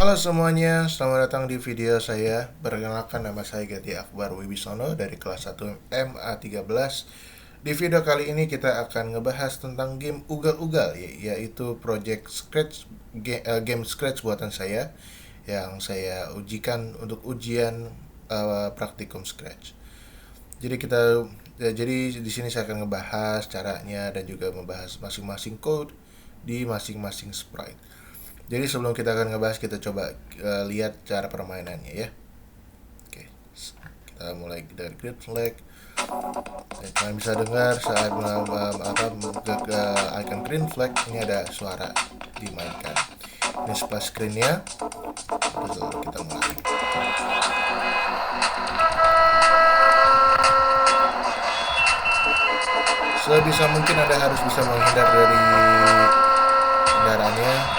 Halo semuanya, selamat datang di video saya. Perkenalkan, nama saya Gati Akbar Wibisono dari kelas 1 MA13. Di video kali ini kita akan ngebahas tentang game ugal-ugal, yaitu Project Scratch, game Scratch buatan saya yang saya ujikan untuk ujian praktikum Scratch. Jadi di sini saya akan ngebahas caranya dan juga membahas masing-masing code di masing-masing sprite. Jadi sebelum kita akan ngebahas, kita coba lihat cara permainannya ya. Oke, kita mulai dari green flag. Kalian bisa dengar saat icon green flag ini ada suara dimainkan. Ini splash screennya. Terus lalu kita mulai. Sebisa mungkin Anda harus bisa menghindar dari kendaraannya.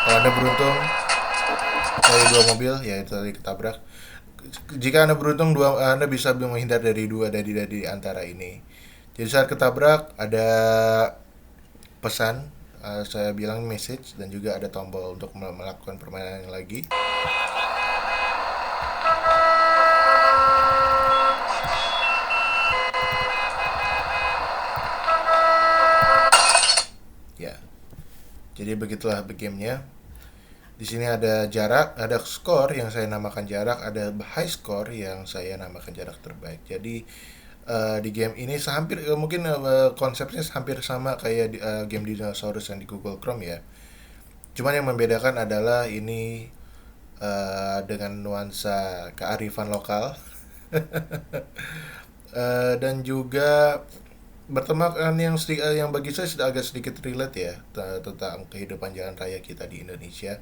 Kalau Anda beruntung dari dua mobil, yaitu tadi ketabrak. Jika Anda beruntung, Anda bisa menghindar dari dua dari antara ini. Jadi saat ketabrak ada pesan, saya bilang message, dan juga ada tombol untuk melakukan permainan lagi. Ya, jadi begitulah gamenya. Di sini ada jarak, ada skor yang saya namakan jarak, ada high score yang saya namakan jarak terbaik. Jadi di game ini hampir mungkin konsepnya hampir sama kayak game dinosaurus yang di Google Chrome ya. Cuman yang membedakan adalah ini dengan nuansa kearifan lokal dan juga bertemakan yang bagi saya sudah agak sedikit relate ya tentang kehidupan jalan raya kita di Indonesia.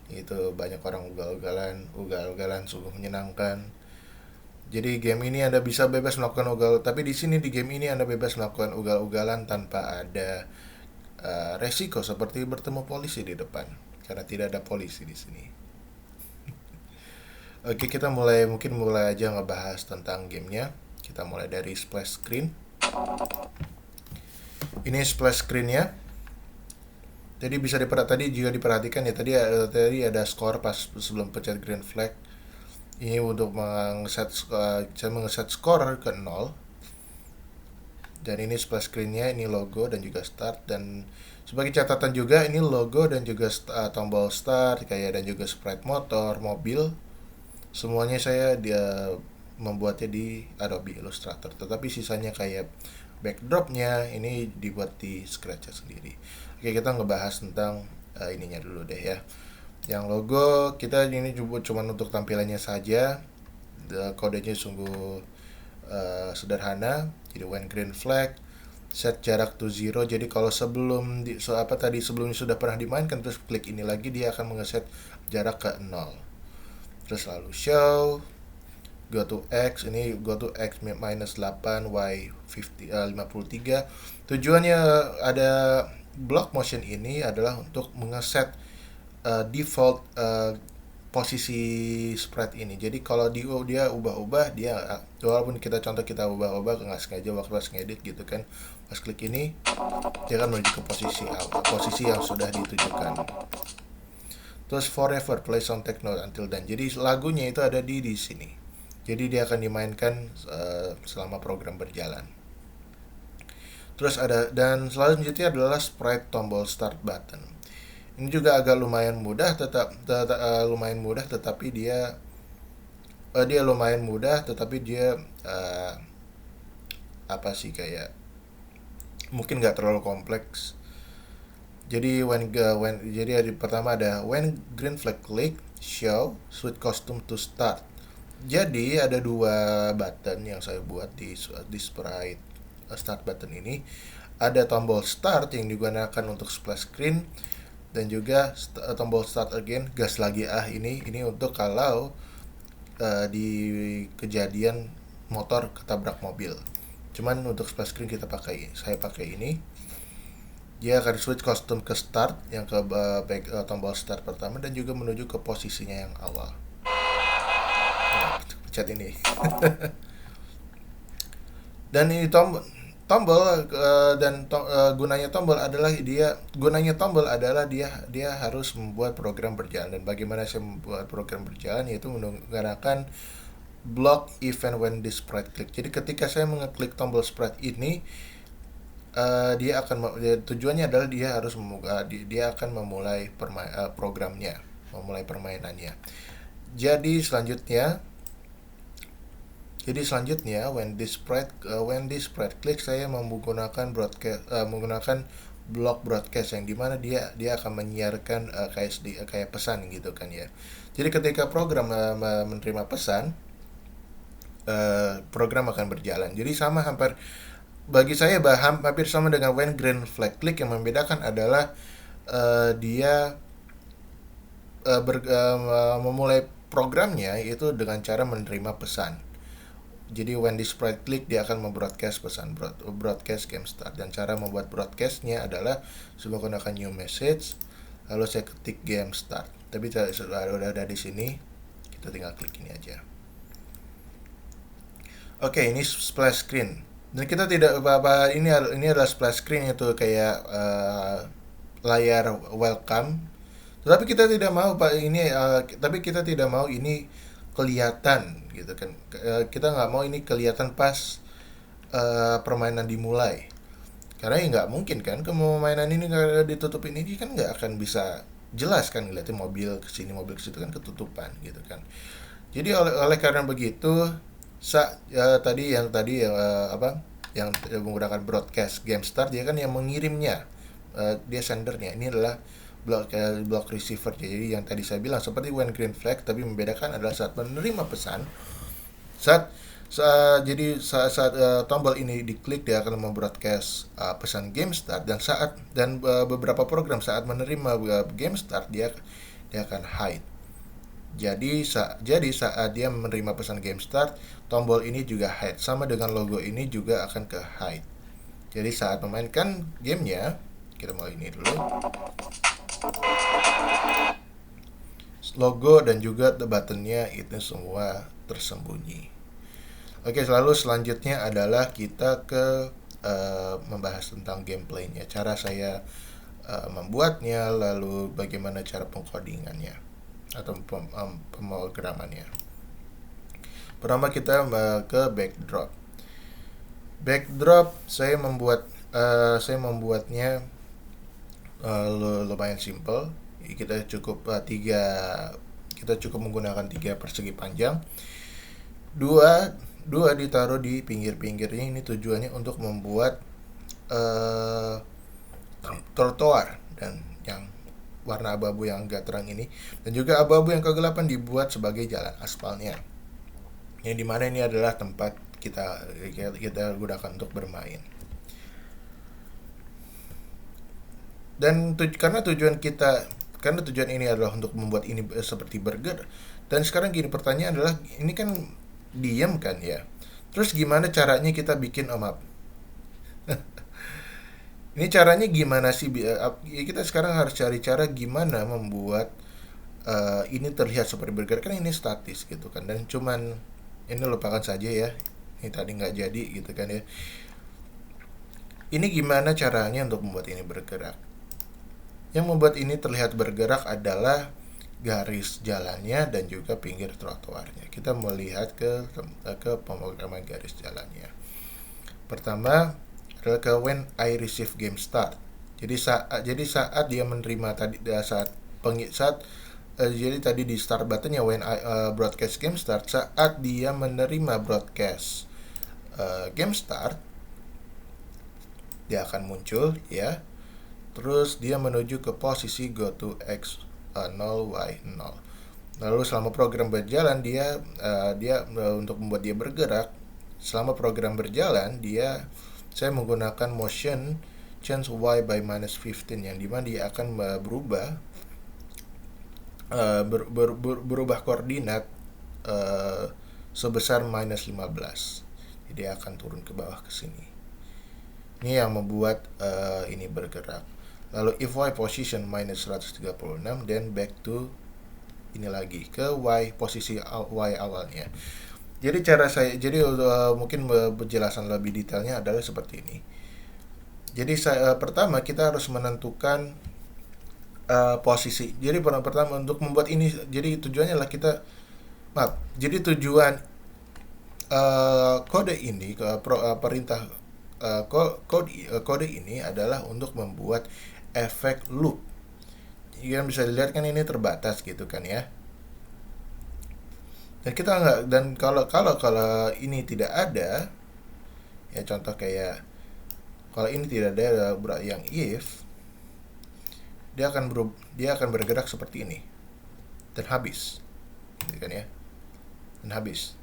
Itu banyak orang ugal-ugalan sungguh menyenangkan. Jadi game ini Anda bisa bebas melakukan tapi di sini di game ini Anda bebas melakukan ugal-ugalan tanpa ada resiko seperti bertemu polisi di depan, karena tidak ada polisi di sini. Oke, kita mungkin mulai aja ngebahas tentang gamenya. Kita mulai dari splash screen. Ini splash screennya. Jadi bisa tadi juga diperhatikan ya, tadi ada skor pas sebelum pencet green flag. Ini untuk saya mengeset skor ke 0. Dan ini splash screennya, ini logo dan juga start. Dan sebagai catatan juga, ini logo dan juga tombol start kayak, dan juga sprite motor, mobil. Semuanya saya membuatnya di Adobe Illustrator. Tetapi sisanya kayak backdropnya ini dibuat di Scratch sendiri. Oke, kita ngebahas tentang ininya dulu deh ya. Yang logo kita ini cuma untuk tampilannya saja. Kodenya sungguh sederhana. Jadi when green flag, set jarak to 0. Jadi kalau sebelumnya sudah pernah dimainkan, terus klik ini lagi, dia akan mengeset jarak ke 0. Terus lalu show, go to X, ini go to X minus 8, Y 53. Tujuannya ada block motion ini adalah untuk mengeset default posisi sprite ini. Jadi kalau dia ubah-ubah, dia walaupun kita ubah-ubah nggak sengaja waktu pas ngedit gitu kan, pas klik ini dia akan menuju ke posisi yang sudah ditujukan. Terus forever play soundtrack note until done. Jadi lagunya itu ada di sini. Jadi dia akan dimainkan selama program berjalan. Terus dan selanjutnya adalah sprite tombol start button. Ini juga agak lumayan mudah, tetapi dia lumayan mudah, tetapi dia kayak mungkin nggak terlalu kompleks. Jadi pertama ada when green flag click, show switch costume to start. Jadi ada dua button yang saya buat di sprite start button ini. Ada tombol start yang digunakan untuk splash screen, dan juga tombol start again, gas lagi ini untuk kalau di kejadian motor ketabrak mobil. Cuman untuk splash screen saya pakai ini. Dia akan switch kostum ke start, yang ke tombol start pertama, dan juga menuju ke posisinya yang awal. Pencet ini. Dan ini tombol gunanya tombol adalah dia harus membuat program berjalan. Dan bagaimana saya membuat program berjalan, yaitu menggunakan block event when this sprite click. Jadi ketika saya mengeklik tombol sprite ini, tujuannya adalah dia akan memulai programnya, memulai permainannya. Jadi selanjutnya when this sprite click, saya menggunakan block broadcast, yang dimana dia akan menyiarkan kayak pesan gitu kan ya. Jadi ketika program menerima pesan, program akan berjalan. Jadi bagi saya hampir sama dengan when green flag click. Yang membedakan adalah dia memulai programnya itu dengan cara menerima pesan. Jadi when this sprite click, dia akan membroadcast pesan, broadcast game start. Dan cara membuat broadcastnya adalah saya menggunakan new message, lalu saya ketik game start. Tapi sudah ada di sini, kita tinggal klik ini aja. Oke, ini splash screen. Dan kita tidak apa-apa, ini adalah splash screen, itu kayak layar welcome. Tapi kita tidak mau ini kelihatan gitu kan. Kita nggak mau ini kelihatan pas permainan dimulai, karena ya nggak mungkin kan permainan ini nggak ditutupin, ini kan nggak akan bisa jelas kan, ngeliatin mobil kesini mobil kesitu kan ketutupan gitu kan. Jadi oleh karena begitu, yang menggunakan broadcast game start, dia kan yang mengirimnya, dia sendernya. Ini adalah block receiver. Jadi yang tadi saya bilang seperti when green flag, tapi membedakan adalah saat menerima pesan, saat tombol ini diklik, dia akan membroadcast pesan game start. Dan beberapa program saat menerima game start, dia akan hide. Jadi saat dia menerima pesan game start, tombol ini juga hide, sama dengan logo ini juga akan ke hide. Jadi saat memainkan gamenya, kita mulai ini dulu, logo dan juga buttonnya itu semua tersembunyi. Oke, lalu selanjutnya adalah kita ke membahas tentang gameplaynya, cara saya membuatnya, lalu bagaimana cara pengkodingannya atau pemrogramannya. Pertama kita ke backdrop. Saya membuatnya lumayan simple. Kita cukup menggunakan 3 persegi panjang. Dua ditaruh di pinggir-pinggirnya. Ini tujuannya untuk membuat trotoar, dan yang warna abu-abu yang agak terang ini, dan juga abu-abu yang kegelapan dibuat sebagai jalan aspalnya, yang dimana ini adalah tempat kita gunakan untuk bermain. Dan karena tujuan ini adalah untuk membuat ini seperti burger. Dan sekarang pertanyaan adalah, ini kan diam kan ya, terus gimana caranya kita bikin map? Ini caranya gimana sih? Kita sekarang harus cari cara gimana membuat ini terlihat seperti burger. Kan ini statis gitu kan, dan cuman ini lupakan saja ya, ini tadi nggak jadi gitu kan ya. Ini gimana caranya untuk membuat ini bergerak? Yang membuat ini terlihat bergerak adalah garis jalannya dan juga pinggir trotoarnya. Kita melihat ke pemrograman garis jalannya. Pertama adalah ke when I receive game start. Jadi saat dia menerima jadi tadi di start buttonnya when I broadcast game start, saat dia menerima broadcast game start, dia akan muncul ya. Terus dia menuju ke posisi go to x 0 y 0. Lalu selama program berjalan, dia untuk membuat dia bergerak, selama program berjalan saya menggunakan motion change y by -15, yang dimana dia akan berubah koordinat sebesar -15. Jadi dia akan turun ke bawah ke sini. Ini yang membuat ini bergerak. Lalu if y position -136, then back to ini lagi ke y posisi y awalnya. Jadi mungkin penjelasan lebih detailnya adalah seperti ini. Jadi pertama kita harus menentukan posisi. Jadi pertama untuk membuat ini, jadi tujuannya adalah jadi tujuan kode ini perintah kode ini adalah untuk membuat efek loop. Yang bisa dilihat kan ini terbatas gitu kan ya. Dan kita nggak, dan kalau ini tidak ada, ya contoh kayak kalau ini tidak ada yang if, dia akan bergerak seperti ini dan habis, gitu kan ya, dan habis.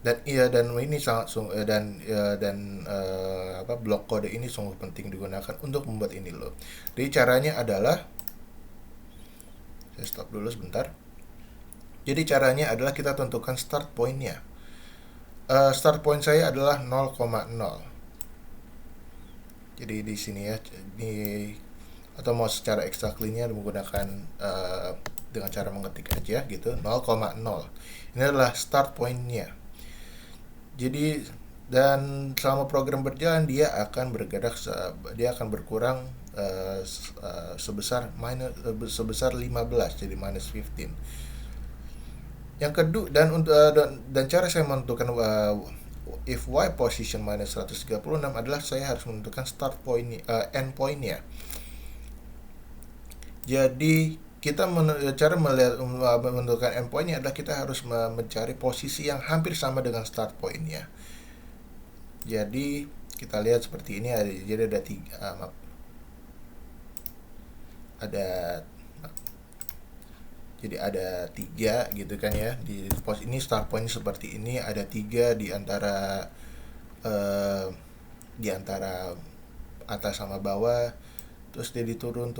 Dan ini blok kode ini sungguh penting digunakan untuk membuat ini loh. Jadi caranya adalah, saya stop dulu sebentar. Jadi caranya adalah kita tentukan start point-nya. Start point saya adalah 0,0. Jadi di sini ya, atau mau secara exactly-nya menggunakan dengan cara mengetik aja gitu, 0,0. Ini adalah start point-nya. Jadi dan selama program berjalan dia akan berkurang sebesar 15, jadi minus 15. Yang kedua, dan cara saya menentukan if y position minus 136 adalah saya harus menentukan start point end point-nya. Jadi cara menentukan endpoint-nya adalah kita harus mencari posisi yang hampir sama dengan start point-nya. Jadi kita lihat seperti ini, jadi ada tiga gitu kan ya. Di pos ini start point seperti ini, ada 3 di antara atas sama bawah. Terus dia turun,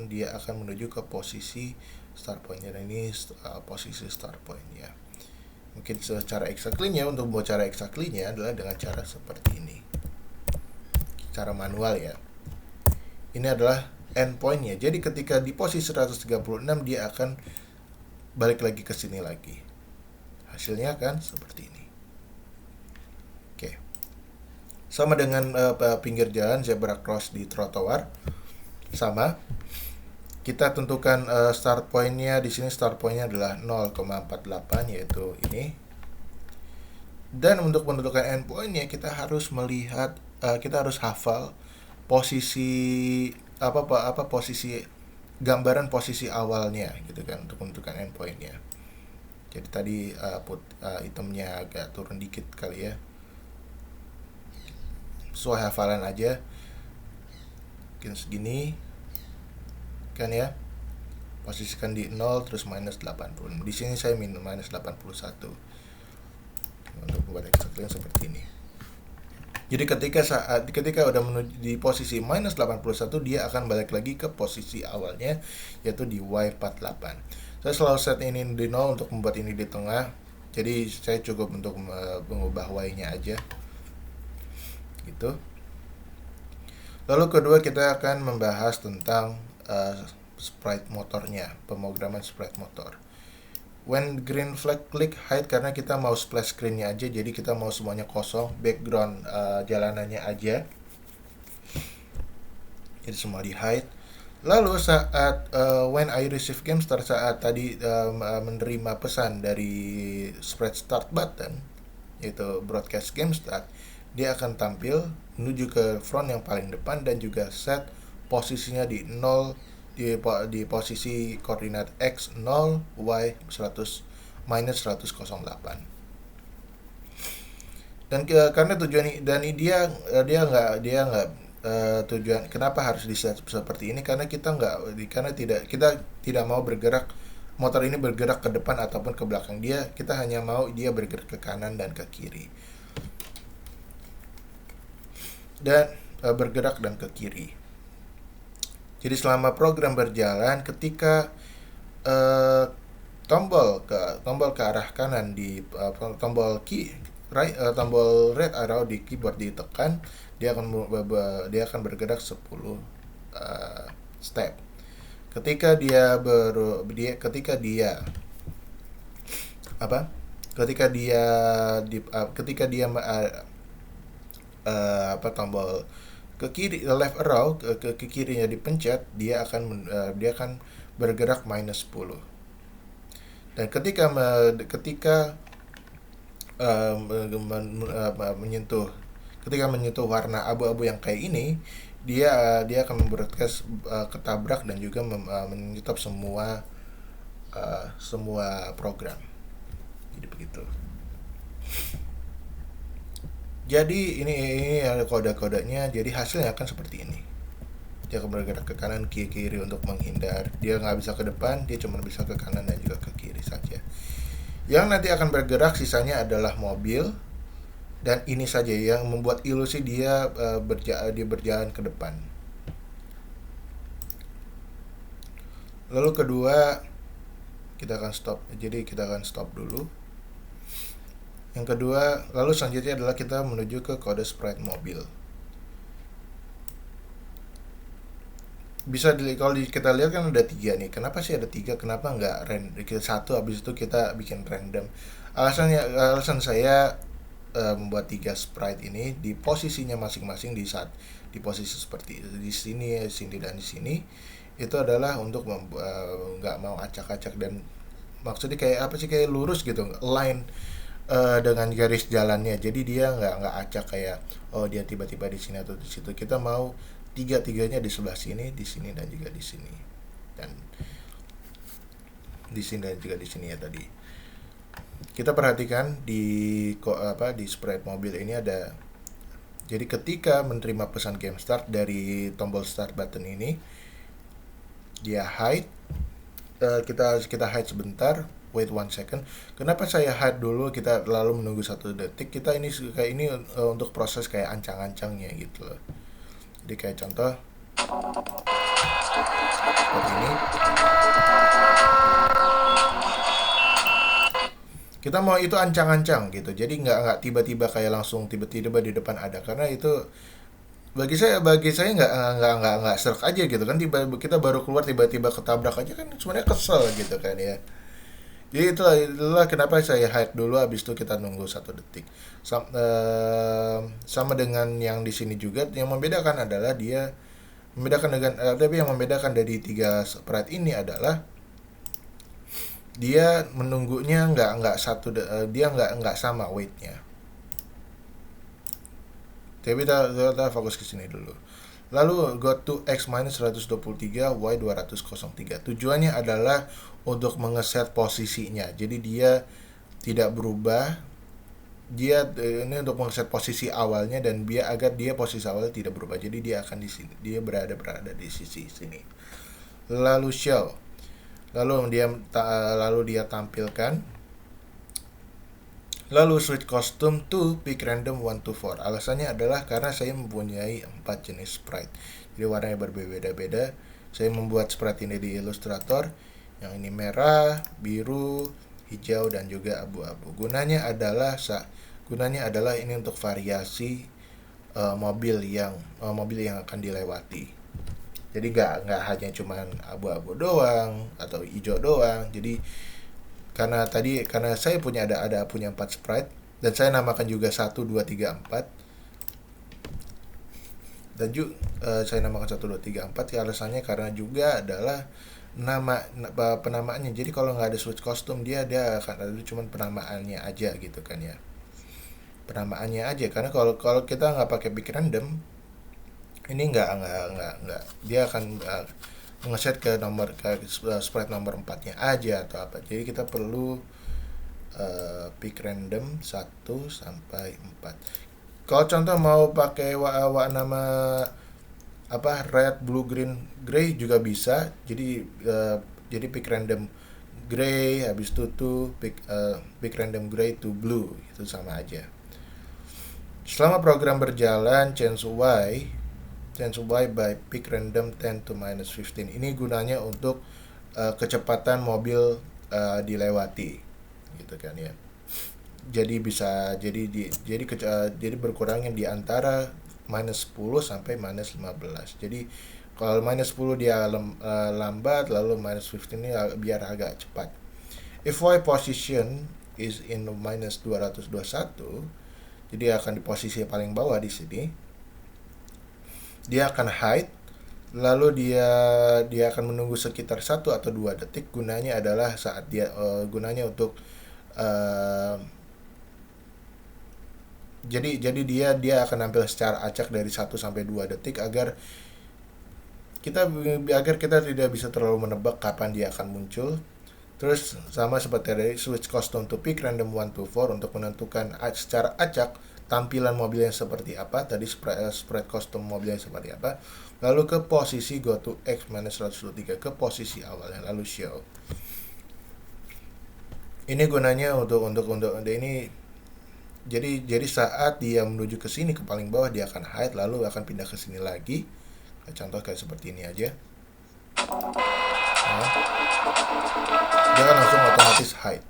dia akan menuju ke posisi start point-nya. Dan ini posisi start point-nya. Mungkin secara exactly-nya, untuk membuat cara exactly-nya adalah dengan cara seperti ini, cara manual ya. Ini adalah endpoint-nya. Jadi ketika di posisi 136 dia akan balik lagi ke sini lagi. Hasilnya kan seperti ini. Oke. Sama dengan pinggir jalan zebra cross di trotoar. Sama. Kita tentukan start point-nya. Di sini start point-nya adalah 0,48, yaitu ini. Dan untuk menentukan endpoint-nya kita harus melihat, kita harus hafal posisi posisi gambaran posisi awalnya gitu kan untuk menentukan endpoint-nya. Jadi tadi itemnya agak turun dikit kali ya. Sesuai hafalan aja. Mungkin segini kan ya. Posisikan di 0 terus minus 80. Di sini saya minus 81. Untuk membuat exactly seperti ini. Jadi ketika udah menuju di posisi minus 81, dia akan balik lagi ke posisi awalnya, yaitu di Y48. Saya selalu set ini di 0 untuk membuat ini di tengah. Jadi saya cukup untuk mengubah Y-nya aja. Gitu. Lalu kedua kita akan membahas tentang sprite motornya, pemrograman sprite motor. When green flag, click hide karena kita mau splash screen-nya aja, jadi kita mau semuanya kosong, background jalanannya aja. Jadi semua di hide. Lalu saat when I receive game start, saat tadi menerima pesan dari sprite start button, yaitu broadcast game start, dia akan tampil menuju ke front yang paling depan dan juga set posisinya di 0 di posisi koordinat x 0, y 100 minus 108. Dan karena tujuan dan dia nggak tujuan kenapa harus di-set seperti ini, karena kita tidak mau bergerak motor ini bergerak ke depan ataupun ke belakang kita hanya mau dia bergerak ke kanan dan ke kiri. Dan bergerak dan ke kiri. Jadi selama program berjalan, ketika tombol ke arah kanan di tombol tombol red arrow di keyboard ditekan, dia akan bergerak 10 step. Ketika dia ketika dia ketika dia tombol ke kiri, left arrow ke kirinya dipencet, dia akan bergerak minus 10. Dan ketika menyentuh ketika menyentuh warna abu-abu yang kayak ini, dia akan membroadcast ketabrak dan juga menyetop semua program. Jadi begitu. Jadi ini ada kode-kodenya. Jadi hasilnya akan seperti ini. Dia akan bergerak ke kanan kiri untuk menghindar. Dia nggak bisa ke depan, dia cuma bisa ke kanan dan juga ke kiri saja. Yang nanti akan bergerak sisanya adalah mobil, dan ini saja yang membuat ilusi dia berjalan ke depan. Lalu kedua, kita akan stop. Jadi kita akan stop dulu. Yang kedua, lalu selanjutnya adalah kita menuju ke kode sprite mobil. Kalau kita lihat kan ada 3 nih. Kenapa sih ada 3? Kenapa nggak satu habis itu kita bikin random? Alasan saya membuat 3 sprite ini di posisinya masing-masing di posisi seperti itu, di sini, dan di sini, itu adalah untuk nggak mau acak-acak, dan maksudnya kayak apa sih, kayak lurus gitu, line dengan garis jalannya. Jadi dia nggak acak kayak dia tiba-tiba di sini atau di situ. Kita mau tiga-tiganya di sebelah sini, di sini, dan juga di sini, dan di sini, dan juga di sini ya tadi. Kita perhatikan di sprite mobil ini ada. Jadi ketika menerima pesan game start dari tombol start button ini, dia hide. Kita hide sebentar, wait 1 second. Kenapa saya hide dulu, kita lalu menunggu 1 detik? Kita ini kayak ini untuk proses kayak ancang-ancangnya gitu loh. Jadi kayak contoh seperti ini. Kita mau itu ancang-ancang gitu. Jadi nggak tiba-tiba kayak langsung tiba-tiba di depan ada, karena itu bagi saya nggak serk aja gitu kan. Kita baru keluar tiba-tiba ketabrak aja kan, sebenarnya kesel gitu kan ya. Jadi itulah kenapa saya hide dulu, habis itu kita nunggu 1 detik. Sama dengan yang di sini juga, yang membedakan adalah tapi yang membedakan dari 3 sprite ini adalah dia menunggunya dia nggak sama weightnya. Tapi kita fokus ke sini dulu. Lalu go to x minus 123 y 203. Tujuannya adalah untuk mengeset posisinya. Jadi dia tidak berubah. Ini untuk mengeset posisi awalnya, dan agar dia posisi awalnya tidak berubah. Jadi dia akan di sini. Dia berada di sisi sini. Lalu show. Lalu dia tampilkan. Lalu switch custom to pick random 1 to 4. Alasannya adalah karena saya mempunyai 4 jenis sprite. Jadi warnanya berbeda-beda. Saya membuat sprite ini di Illustrator. Yang ini merah, biru, hijau, dan juga abu-abu. Gunanya adalah ini untuk variasi mobil yang akan dilewati. Jadi nggak hanya cuman abu-abu doang atau hijau doang. Jadi karena saya punya 4 sprite, dan saya namakan juga 1, 2, 3, 4, dan juga saya namakan 1, 2, 3, 4 ya. Alasannya karena juga adalah penamaannya. Jadi kalau nggak ada switch custom, dia akan ada cuman penamaannya aja gitu kan ya, penamaannya aja. Karena kalau kita nggak pakai pick random, ini nggak dia akan ngeset ke sprite nomor 4-nya aja atau apa. Jadi kita perlu pick random 1 sampai 4. Kalau contoh mau pakai nama red, blue, green, gray juga bisa. Jadi pick random gray, habis itu pick random gray to blue, itu sama aja. Selama program berjalan, change y by pick random 10 to minus 15. Ini gunanya untuk kecepatan mobil dilewati gitu kan ya. Jadi jadi berkurangnya di antara minus 10 sampai minus 15. Jadi kalau minus 10 dia lambat, lalu minus 15 ini biar agak cepat. If y position is in minus 221, jadi akan di posisi paling bawah di sini. Dia akan hide, lalu dia akan menunggu sekitar 1 atau 2 detik. Gunanya adalah saat dia gunanya untuk jadi dia akan nampil secara acak dari 1 sampai 2 detik agar kita tidak bisa terlalu menebak kapan dia akan muncul. Terus sama seperti dari switch custom to pick random 1 to 4 untuk menentukan secara acak tampilan mobilnya seperti apa. Tadi spread custom mobilnya seperti apa. Lalu ke posisi go to X-123 ke posisi awalnya, lalu show. Ini gunanya untuk ini. Jadi saat dia menuju ke sini ke paling bawah dia akan hide, lalu akan pindah ke sini lagi. Contoh kayak seperti ini aja. Nah, dia akan langsung otomatis hide.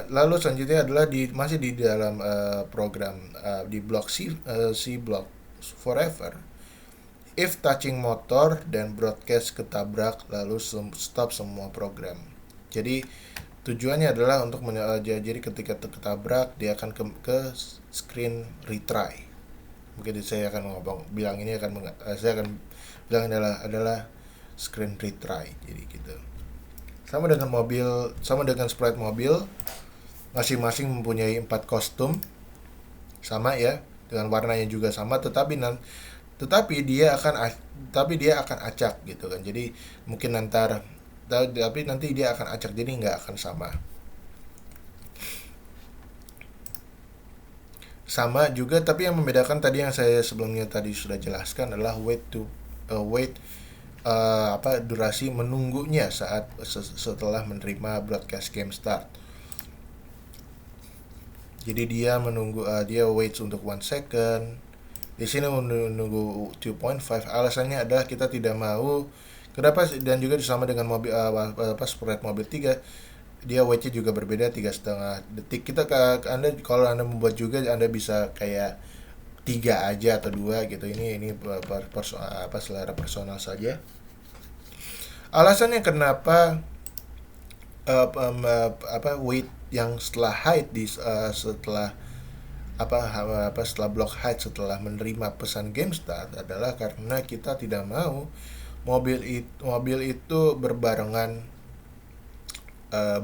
Lalu selanjutnya adalah masih di dalam program di blok C block forever. If touching motor dan broadcast ketabrak, lalu stop semua program. Jadi tujuannya adalah untuk jadi ketika ketabrak dia akan ke screen retry. Mungkin saya akan bilang adalah screen retry. Jadi gitu. Sama dengan sprite mobil, masing-masing mempunyai 4 kostum. Sama ya, dengan warnanya juga sama, tetapi dia akan acak gitu kan. Jadi mungkin tapi nanti dia akan acak, jadi nggak akan sama. Sama juga, tapi yang membedakan tadi yang saya sebelumnya tadi sudah jelaskan adalah durasi menunggunya setelah menerima broadcast game start. Jadi dia menunggu, dia waits untuk 1 second. Di sini menunggu 2.5. Alasannya adalah kita tidak mau, kenapa, dan juga sama dengan mobil spread mobil 3, dia waitnya juga berbeda 3,5 detik. Kalau Anda membuat juga, Anda bisa kayak 3 aja atau 2 gitu. Ini selera personal saja. Alasannya kenapa wait yang setelah hide setelah block hide setelah menerima pesan game start adalah karena kita tidak mau mobil itu berbarengan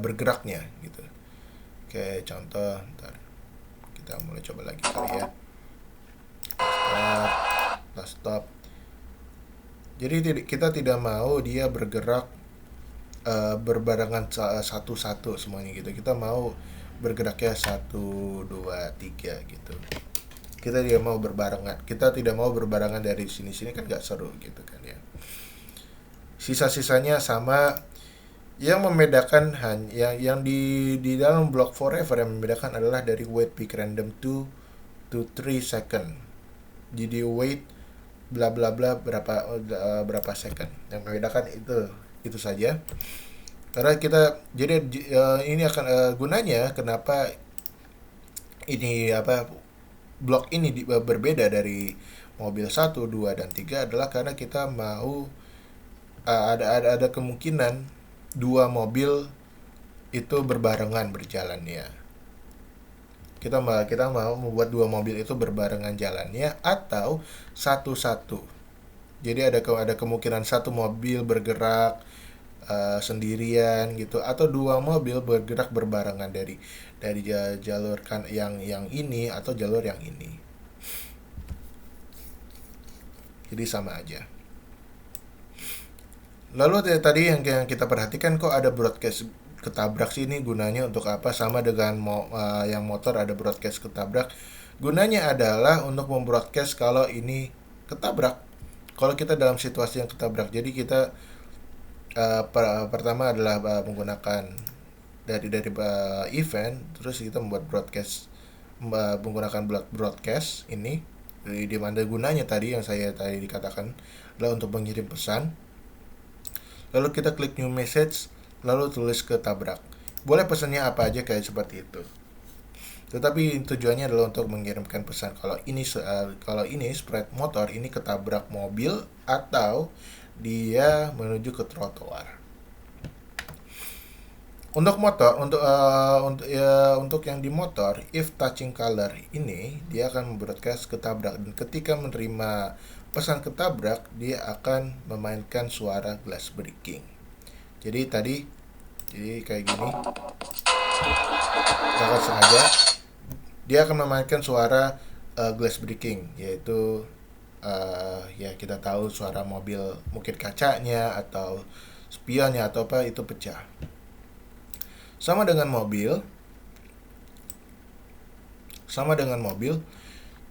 bergeraknya gitu. Oke, contoh, ntar kita mulai coba lagi kali ya. Stop. Jadi kita tidak mau dia bergerak berbarengan satu-satu semuanya gitu. Kita mau bergeraknya 1, 2, 3 gitu. Kita tidak mau berbarengan dari sini kan nggak seru gitu kan ya. Sisa-sisanya sama. Yang membedakan yang di dalam block forever yang membedakan adalah dari wait pick random 2 to 3 second. Jadi wait bla bla bla berapa second. Yang membedakan itu saja. Karena ini akan gunanya kenapa ini blok ini berbeda dari mobil 1, 2 dan 3 adalah karena kita mau ada kemungkinan 2 mobil itu berbarengan berjalannya. Kita mau membuat 2 mobil itu berbarengan jalannya atau satu-satu. Jadi ada kemungkinan 1 mobil bergerak sendirian gitu, atau 2 mobil bergerak berbarengan dari jalur kan yang ini atau jalur yang ini. Jadi sama aja. Lalu tadi yang kita perhatikan, kok ada broadcast ketabrak sih, ini gunanya untuk apa? Sama dengan yang motor ada broadcast ketabrak. Gunanya adalah untuk membroadcast kalau ini ketabrak. Kalau kita dalam situasi yang ketabrak, jadi kita pertama adalah menggunakan dari event, terus kita membuat broadcast menggunakan broadcast ini. Di mana gunanya tadi yang saya tadi dikatakan adalah untuk mengirim pesan. Lalu kita klik new message, lalu tulis ketabrak. Boleh pesannya apa aja kayak seperti itu. Tetapi tujuannya adalah untuk mengirimkan pesan kalau ini spread motor ini ketabrak mobil atau dia menuju ke trotoar. Untuk motor, untuk yang di motor, if touching color ini dia akan broadcast ketabrak, dan ketika menerima pesan ketabrak dia akan memainkan suara glass breaking. Jadi kayak gini, akan sengaja dia akan memainkan suara glass breaking, yaitu ya kita tahu suara mobil, mungkin kacanya atau spionnya atau apa itu pecah. Sama dengan mobil, sama dengan mobil,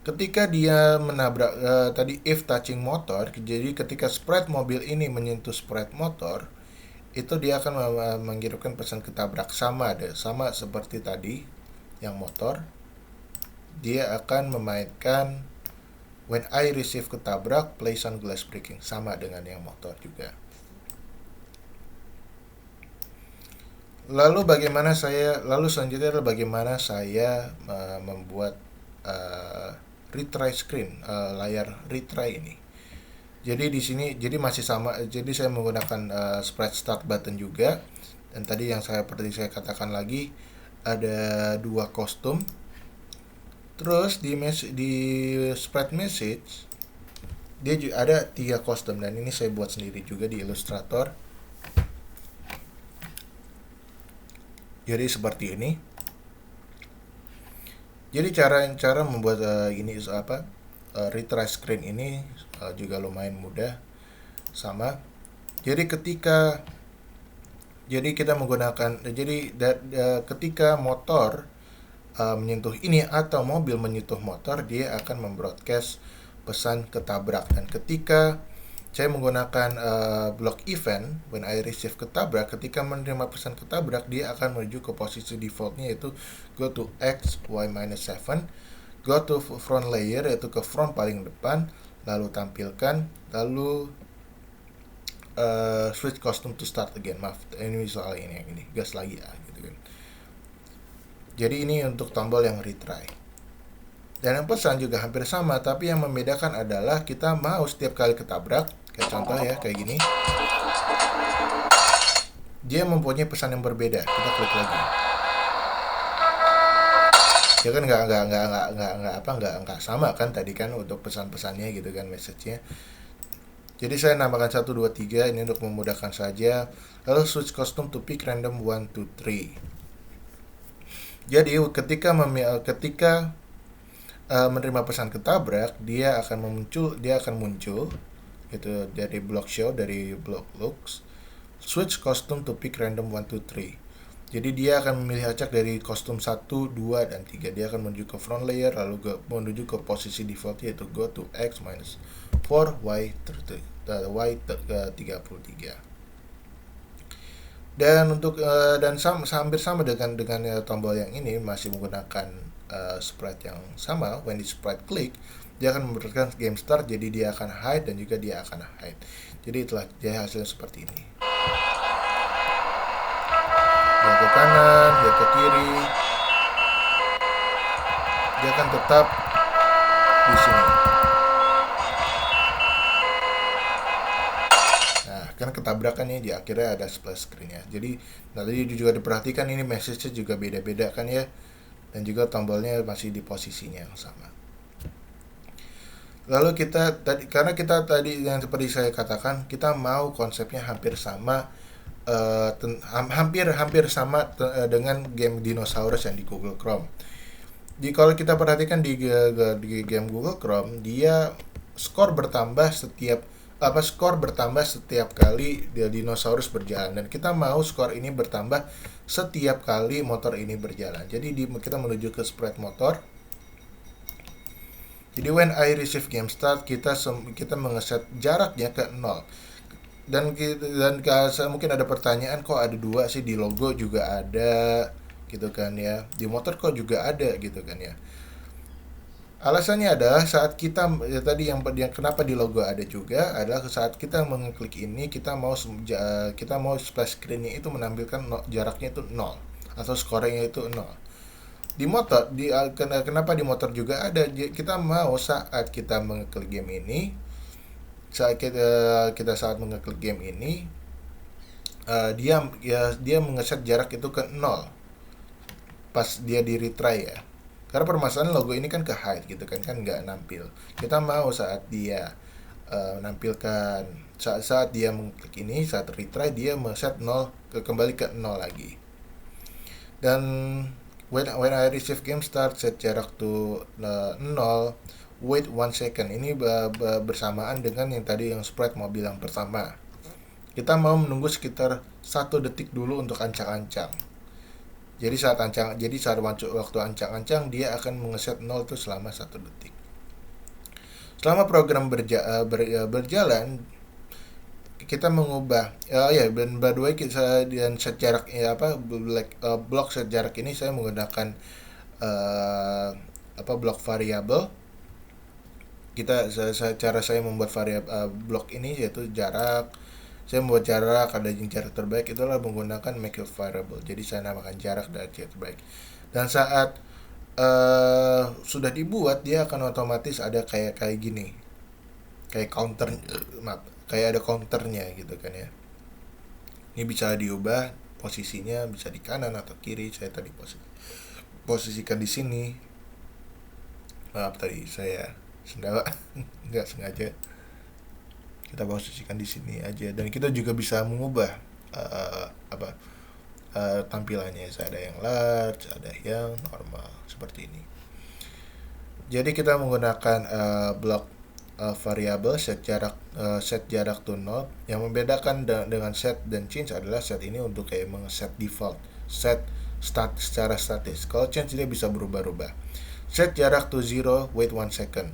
ketika dia menabrak tadi if touching motor, jadi ketika spread mobil ini menyentuh spread motor, itu dia akan mengirimkan pesan ketabrak, sama seperti tadi yang motor. Dia akan memainkan when I receive ketabrak, play sound glass breaking, sama dengan yang motor juga. Lalu selanjutnya adalah bagaimana saya membuat retry screen, layar retry ini. Jadi di sini masih sama. Jadi saya menggunakan spread start button juga. Dan tadi yang seperti saya katakan lagi, ada 2 kostum. Terus di spread message dia juga ada 3 kostum, dan ini saya buat sendiri juga di Illustrator. Jadi seperti ini. Jadi cara membuat retry screen ini juga lumayan mudah, sama. Jadi kita menggunakan ketika motor menyentuh ini atau mobil menyentuh motor, dia akan membroadcast pesan ketabrak. Dan ketika saya menggunakan block event when I receive ketabrak, ketika menerima pesan ketabrak dia akan menuju ke posisi defaultnya, yaitu go to X, Y minus 7, go to front layer, yaitu ke front paling depan, lalu tampilkan, lalu switch costume to start again. Maaf, ini soal ini gas lagi gitu kan. Jadi ini untuk tombol yang retry. Dan yang pesan juga hampir sama, tapi yang membedakan adalah kita mau setiap kali ketabrak, kayak contoh ya, kayak gini, dia mempunyai pesan yang berbeda. Kita klik lagi. Ya kan nggak sama kan tadi kan untuk pesan-pesannya gitu kan, message-nya. Jadi saya nambahkan 1, 2, 3 ini untuk memudahkan saja. Lalu switch custom to pick random 1, 2, 3. Jadi ketika menerima pesan ketabrak, dia akan muncul itu dari block show, dari block looks, switch custom to pick random 1, 2, 3. Jadi dia akan memilih acak dari kostum 1, 2, dan 3. Dia akan menuju ke front layer, lalu menuju ke posisi default, yaitu go to X minus 4, Y 33. Dan hampir sama dengan tombol yang ini, masih menggunakan sprite yang sama. When di sprite click, dia akan memberikan game start, jadi dia akan hide dan juga dia akan hide. Jadi itulah dia hasilnya seperti ini. Dia ke kanan, dia ke kiri, dia akan tetap di sini. Nah, kan ketabrakan nih, di akhirnya ada splash screen-nya. Jadi tadi juga diperhatikan ini message-nya juga beda-beda kan ya, dan juga tombolnya masih di posisinya yang sama. Lalu karena kita tadi yang seperti saya katakan, kita mau konsepnya hampir sama, hampir sama dengan game dinosaurus yang di Google Chrome. Kalau kita perhatikan di game Google Chrome, dia skor bertambah setiap kali dinosaurus berjalan, dan kita mau skor ini bertambah setiap kali motor ini berjalan. Jadi kita menuju ke spread motor. Jadi when I receive game start, kita mengeset jaraknya ke 0. Dan mungkin ada pertanyaan, kok ada 2 sih, di logo juga ada gitu kan ya, di motor kok juga ada gitu kan ya. Alasannya adalah saat kita tadi yang kenapa di logo ada juga adalah saat kita mengklik ini, kita mau splash screen-nya itu menampilkan jaraknya itu 0 atau skornya itu 0. Di motor kenapa di motor juga ada, kita mau saat kita mengeklik game ini, saat mengeklik game ini, dia mengeset jarak itu ke 0 pas dia di retry ya. Karena permasalahan logo ini kan ke hide gitu kan nggak nampil. Kita mau saat dia menampilkan saat dia mengklik ini, saat retry dia set 0 kembali ke 0 lagi. Dan when I receive game start, set jarak to 0, wait 1 second. Ini bersamaan dengan yang tadi yang spread mau bilang pertama. Kita mau menunggu sekitar 1 detik dulu untuk ancang-ancang. Jadi saat waktu ancang-ancang dia akan mengeset 0 itu selama 1 detik. Selama program berjalan, kita mengubah dan by the way dan set jarak blok set jarak ini saya menggunakan blok variabel. Cara saya membuat variabel blok ini yaitu jarak. Saya membuat jarak, ada jarak terbaik, itulah menggunakan make variable. Jadi saya namakan jarak dari jarak terbaik. Dan saat sudah dibuat, dia akan otomatis ada kayak gini, kayak counter, kayak ada counternya gitu kan ya. Ini bisa diubah posisinya, bisa di kanan atau kiri. Saya tadi posisikan di sini. Maaf tadi saya nggak sengaja. Kita posisikan di sini aja, dan kita juga bisa mengubah tampilannya. Ada yang large, ada yang normal seperti ini. Jadi kita menggunakan blok variabel set jarak to 0. Yang membedakan dengan set dan change adalah set ini untuk kayak mengeset default, set secara statis. Kalau change dia bisa berubah-ubah. Set jarak to 0, wait 1 second.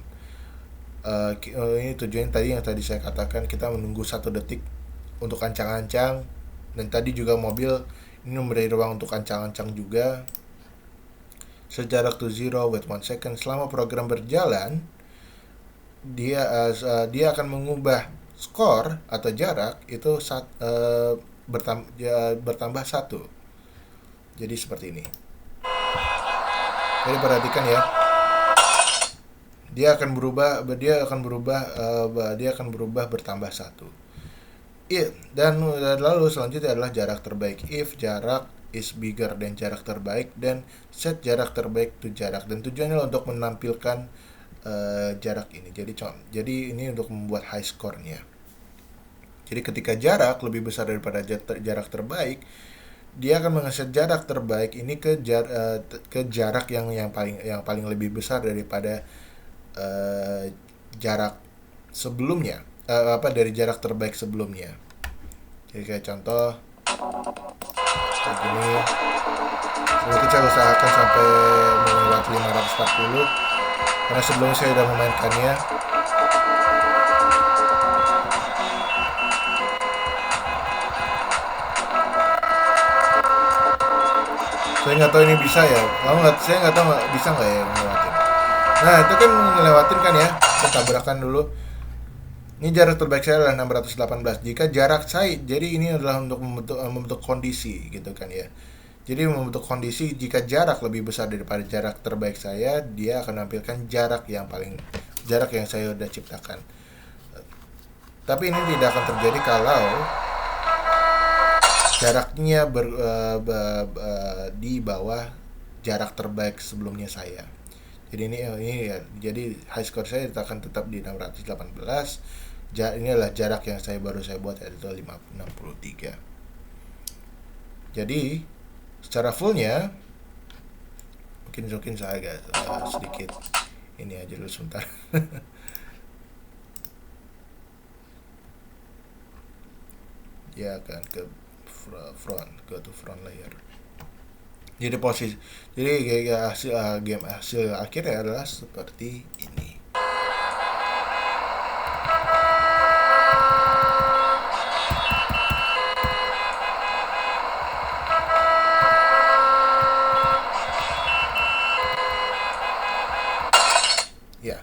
Ini tujuan yang tadi saya katakan, kita menunggu 1 detik untuk ancang-ancang. Dan tadi juga mobil ini memberi ruang untuk ancang-ancang juga. Set jarak to 0, wait 1 second. Selama program berjalan, dia akan mengubah skor atau jarak itu bertambah 1. Jadi seperti ini. Jadi perhatikan ya. Dia akan berubah bertambah 1. Dan lalu selanjutnya adalah jarak terbaik. If jarak is bigger than jarak terbaik, dan set jarak terbaik to jarak. Dan tujuannya untuk menampilkan jarak ini. Jadi ini untuk membuat high score-nya. Jadi ketika jarak lebih besar daripada jarak terbaik, dia akan mengeset jarak terbaik ini ke jarak yang paling lebih besar daripada jarak sebelumnya, dari jarak terbaik sebelumnya. Jadi kayak contoh kayak gini, berarti saya usahakan sampai melewati 540 karena sebelumnya saya sudah memainkannya. Saya nggak tahu ini bisa ya, saya nggak tahu bisa nggak ya ngelewatin. Nah itu kan ngelewatin kan ya, kita tabrakan dulu. Ini jarak terbaik saya adalah 618. Jika jarak saya, jadi ini adalah untuk membentuk kondisi gitu kan ya. Jadi membentuk kondisi jika jarak lebih besar daripada jarak terbaik saya, dia akan menampilkan jarak yang saya sudah ciptakan. Tapi ini tidak akan terjadi kalau jaraknya di bawah jarak terbaik sebelumnya saya. Jadi ini ya, jadi high score saya akan tetap di 618. Ini adalah jarak yang baru saya buat, yaitu 563. Jadi secara fullnya mungkin saya agak sedikit ini aja dulu sebentar. Ya kan ke front layer. Jadi hasil akhirnya adalah seperti ini. Ya,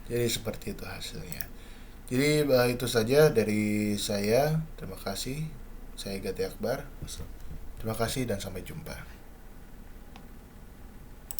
jadi seperti itu hasilnya. Jadi itu saja dari saya. Terima kasih. Saya Gati Akbar. Terima kasih dan sampai jumpa.